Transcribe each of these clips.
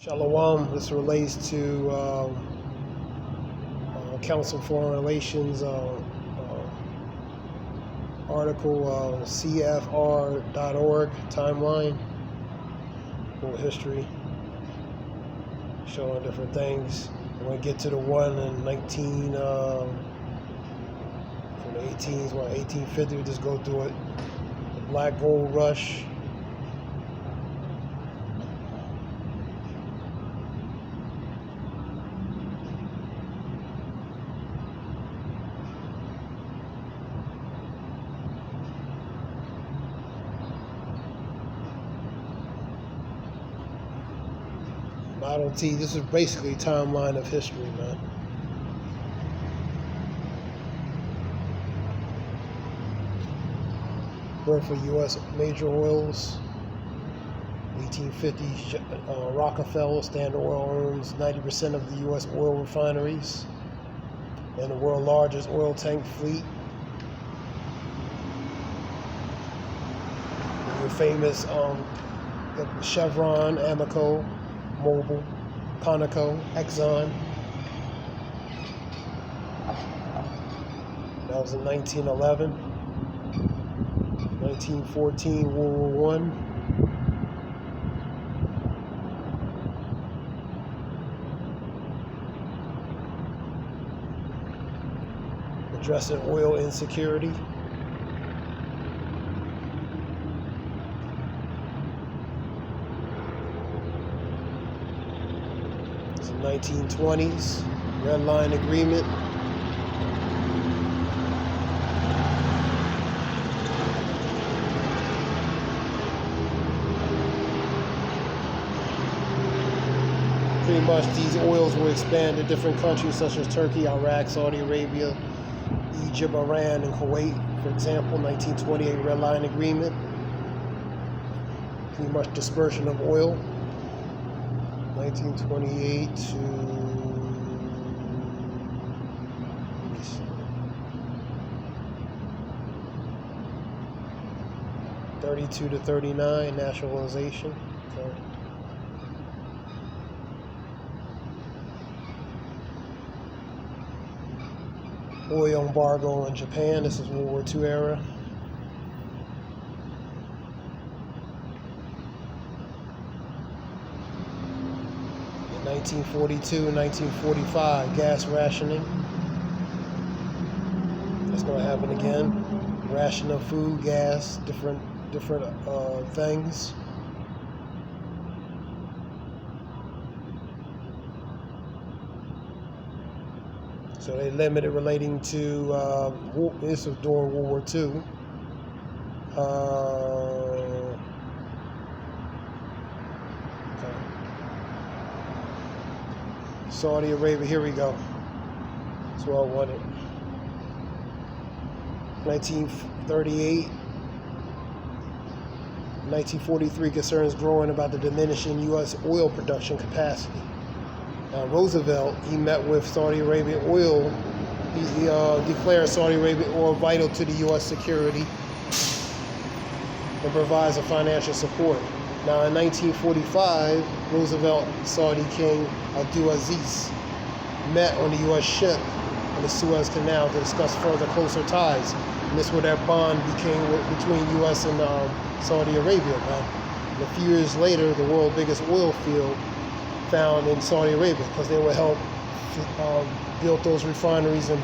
Shalom. This relates to Council Foreign Relations article, CFR.org timeline, full history, showing different things. We're going to get to the one in from the 1850, we'll just go through it. The Black Gold Rush. Model T, this is basically a timeline of history, man. Birth of U.S. major oils. 1850, Rockefeller, Standard Oil owns 90% of the U.S. oil refineries and the world's largest oil tank fleet. Your famous Chevron, Amoco, Mobil, Conoco, Exxon. That was in 1911. 1914, World War I. Addressing oil insecurity. It's the 1920s, Red Line Agreement. Pretty much these oils will expand to different countries such as Turkey, Iraq, Saudi Arabia, Egypt, Iran, and Kuwait. For example, 1928 Red Line Agreement. Pretty much dispersion of oil. 1928 to 32 to 39 nationalization. Okay. Oil embargo in Japan. This is World War II era. In 1942 and 1945, gas rationing. That's going to happen again. Ration of food, gas, different things. So they limited relating to, this was during World War II. Okay. Saudi Arabia, here we go. That's what I wanted. 1938. 1943, concerns growing about the diminishing U.S. oil production capacity. Roosevelt, he met with Saudi Arabian oil. He declared Saudi Arabian oil vital to the U.S. security and provides a financial support. Now, in 1945, Roosevelt, Saudi King Abdulaziz met on the U.S. ship in the Suez Canal to discuss further closer ties. And this is where that bond became between U.S. and Saudi Arabia. And a few years later, the world's biggest oil field found in Saudi Arabia, because they would help build those refineries and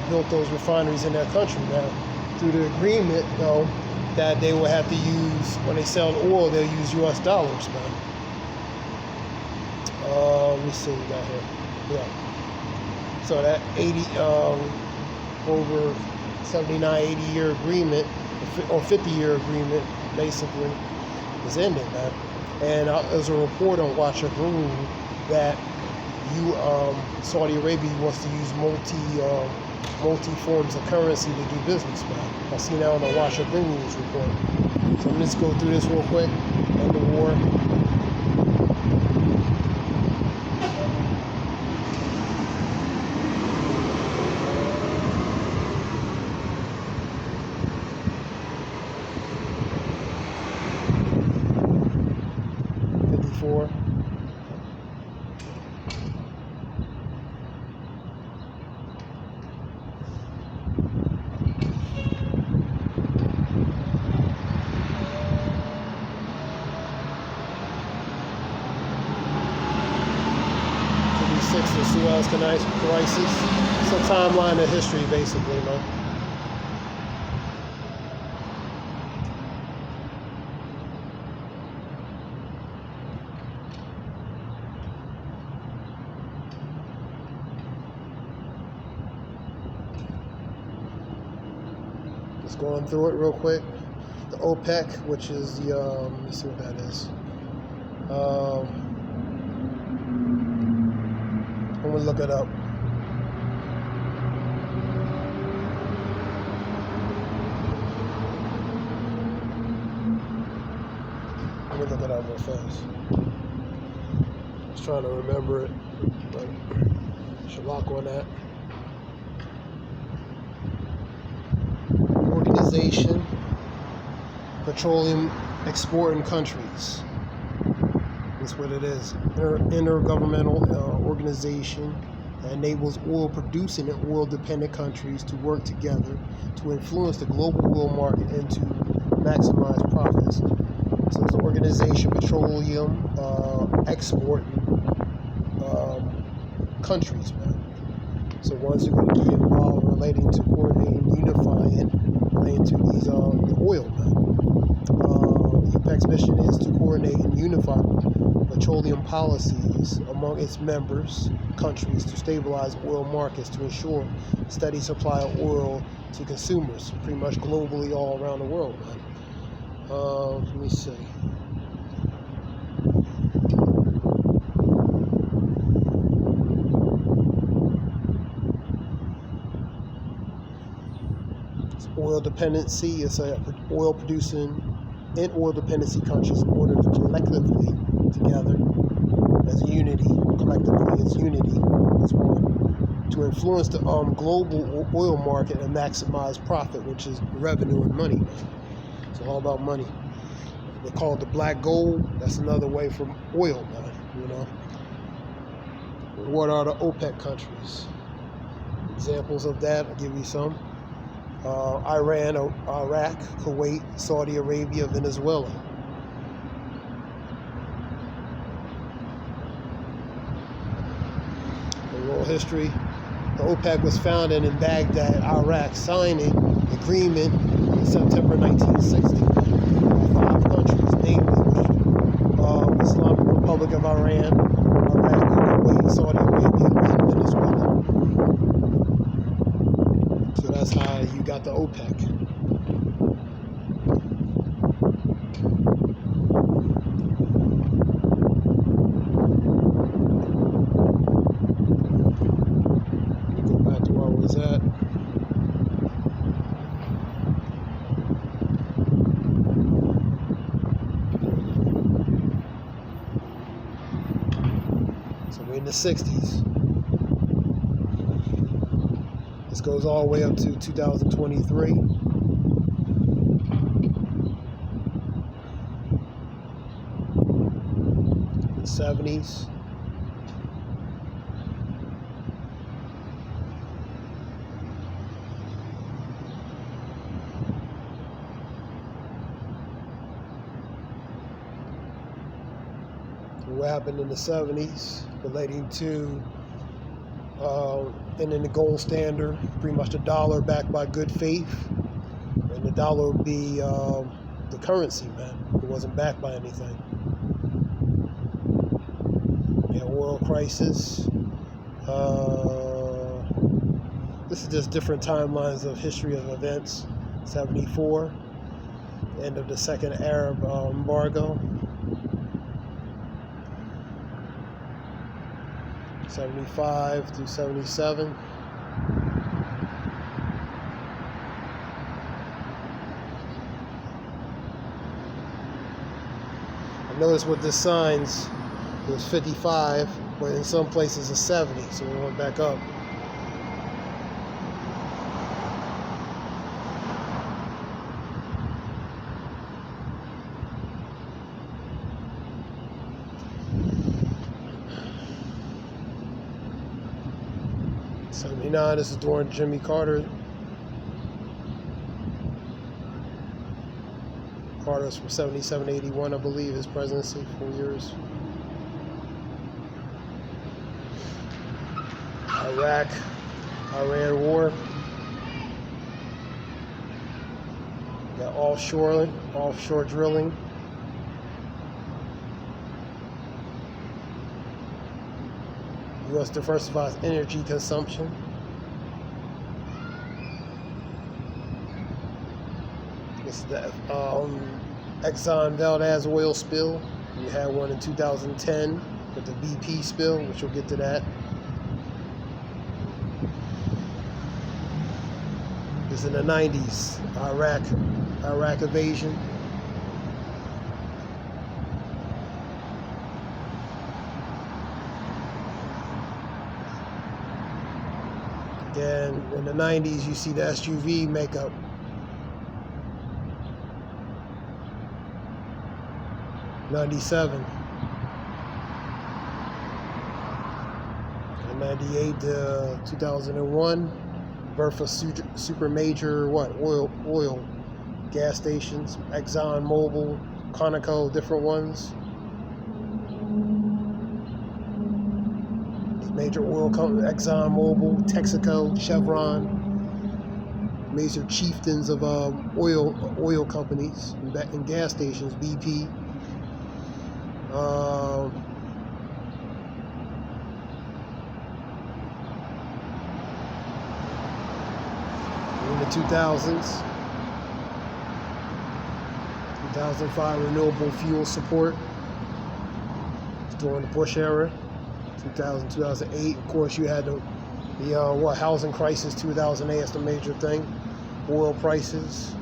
built those refineries in their country. Now, through the agreement, though, that they will have to use, when they sell oil, they'll use U.S. dollars, man. Let me see what we got here. Yeah. So that 80-year agreement, or 50-year agreement, basically, is ended, man. And there's a report on Watcher Broom that Saudi Arabia wants to use multi forms of currency to do business, man. I see that on the Watcher Broom's report. So let's go through this real quick. End the war. the Suez crisis. It's a timeline of history, basically, man. Just going through it real quick. The OPEC, which is the, let me see what that is. I'm gonna look it up. Let me look it up real fast. Just trying to remember it, but should lock on that. Organization, petroleum exporting countries. That's what it is. Intergovernmental organization that enables oil-producing and oil-dependent countries to work together to influence the global oil market and to maximize profits. So it's an organization, petroleum exporting countries, man. So ones are going to be involved relating to coordinating, unifying, relating to these the oil, man. OPEC's mission is to coordinate and unify petroleum policies among its members countries to stabilize oil markets to ensure steady supply of oil to consumers, pretty much globally all around the world, man. Let me see. It's oil dependency. It's a oil producing and oil dependency countries in order to collectively together as unity, collectively as unity, as one, to influence the global oil market and maximize profit, which is revenue and money. It's all about money. They call it the black gold. That's another way from oil, man. You know. What are the OPEC countries? Examples of that, I'll give you some. Iran, Iraq, Kuwait, Saudi Arabia, Venezuela. In world history, the OPEC was founded in Baghdad, Iraq, signing agreement in September 1960 by 5 countries, namely Islamic Republic of Iran, Iraq, Kuwait, Saudi Arabia, and Venezuela. So that's how you got the OPEC. Go back to where I was at. So we're in the 60s. This goes all the way up to 2023. The 70s. What happened in the 70s relating to and then the gold standard, pretty much the dollar backed by good faith, and the dollar would be the currency, man. It wasn't backed by anything. Yeah, oil crisis. This is just different timelines of history of events. 74, end of the second Arab embargo. 75 through 77. I noticed with the signs, it was 55, but in some places it's 70, so we went back up. '79, this is during Jimmy Carter. Carter's from 77 to 81, I believe, his presidency, 4 years. Iran war. Got offshore drilling. U.S. diversifies energy consumption. This is the Exxon Valdez oil spill. We had one in 2010 with the BP spill, which we'll get to that. This is in the 90s, Iraq invasion. Then in the 90s, you see the SUV makeup. '97. In 98 to 2001, birth of super major oil gas stations, Exxon Mobil, Conoco, different ones. Major oil companies, Exxon Mobil, Texaco, Chevron, major chieftains of oil companies and gas stations, BP. In the 2000s, 2005 renewable fuel support during the Bush era. 2000, 2008, of course, you had the housing crisis. 2008 is the major thing. Oil prices.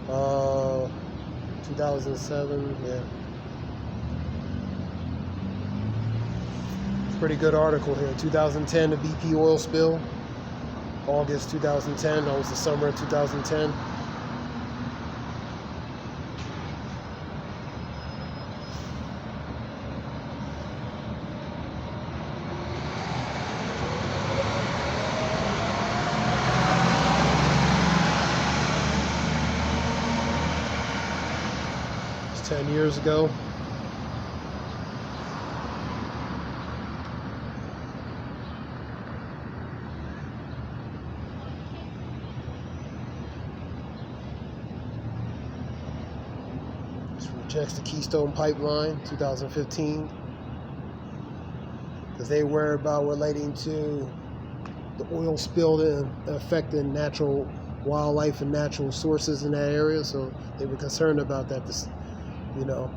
2007, yeah. Pretty good article here. 2010, the BP oil spill. August 2010. That was the summer of 2010. It's 10 years ago. Rejects the Keystone Pipeline, 2015, because they were about relating to the oil spill and affecting natural wildlife and natural sources in that area. So they were concerned about that,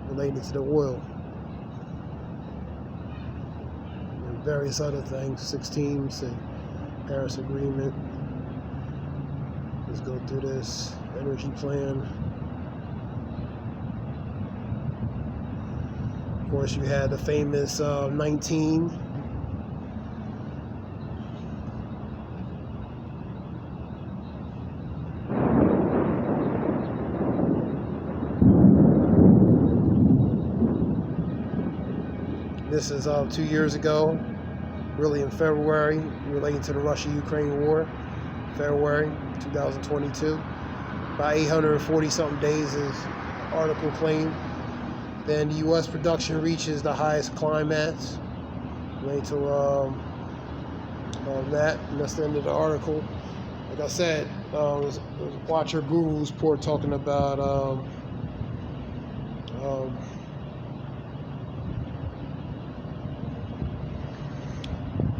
relating to the oil and various other things. 16, say Paris Agreement. Let's go through this energy plan. Of course, you had the famous 19. This is 2 years ago, really in February, relating to the Russia-Ukraine war, February 2022. About 840 something days, as the article claimed. Then the U.S. production reaches the highest climax, relating to that, and that's the end of the article. Like I said, there's Watcher Guru's report talking about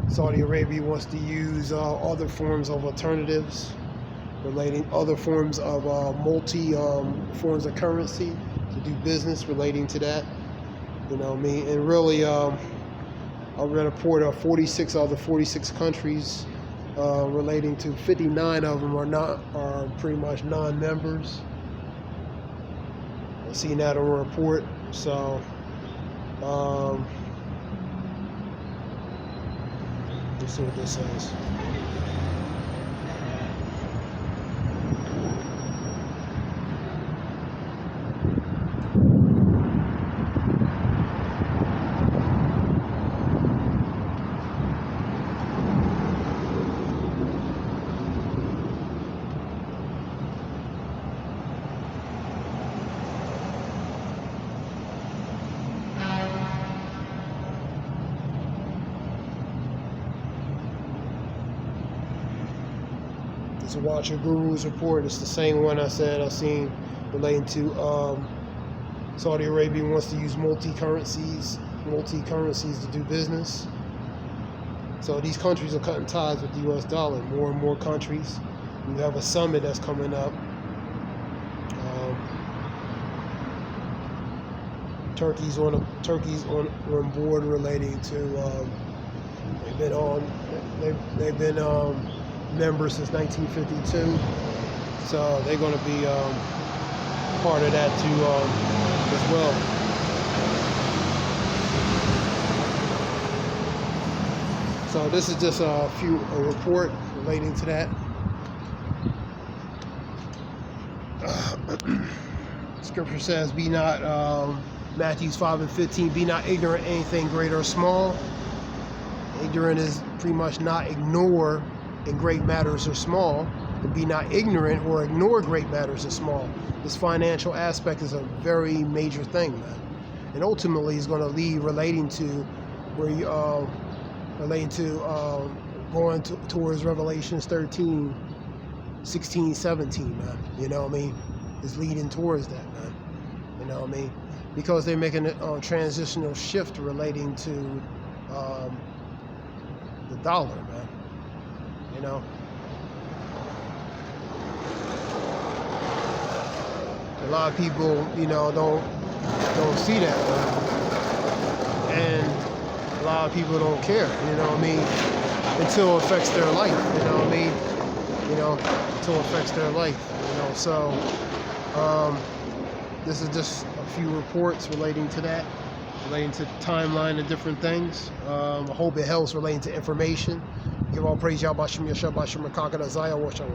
Saudi Arabia wants to use other forms of alternatives, relating other forms of forms of currency to do business relating to that. And really, I read a report of 46 other 46 countries relating to 59 of them are pretty much non-members. I've seen that on a report. So let's see what this says. So watch your Guru's report. It's the same one I said I've seen relating to Saudi Arabia wants to use multi-currencies to do business. So these countries are cutting ties with the U.S. dollar. More and more countries. We have a summit that's coming up. Turkey's on board relating to. They've been members since 1952. So they're going to be part of that too as well. So this is just a report relating to that. Scripture says, "Be not." Matthew 5:15. Be not ignorant of anything great or small. Ignorant is pretty much not ignore in great matters or small. To be not ignorant or ignore great matters or small. This financial aspect is a very major thing, man, and ultimately is going to lead relating to where you going towards Revelations 13, 16, 17, man. You know what I mean? Is leading towards that, man. You know what I mean? Because they're making a transitional shift relating to the dollar, man. You know. A lot of people, you know, don't see that, and a lot of people don't care, you know what I mean, until it affects their life, you know what I mean, until it affects their life, so this is just a few reports relating to that, relating to timeline and different things. I hope it helps relating to information. Give all praise, Yahweh Shem Yeshua B'Shem Rakaka Zaya Washem.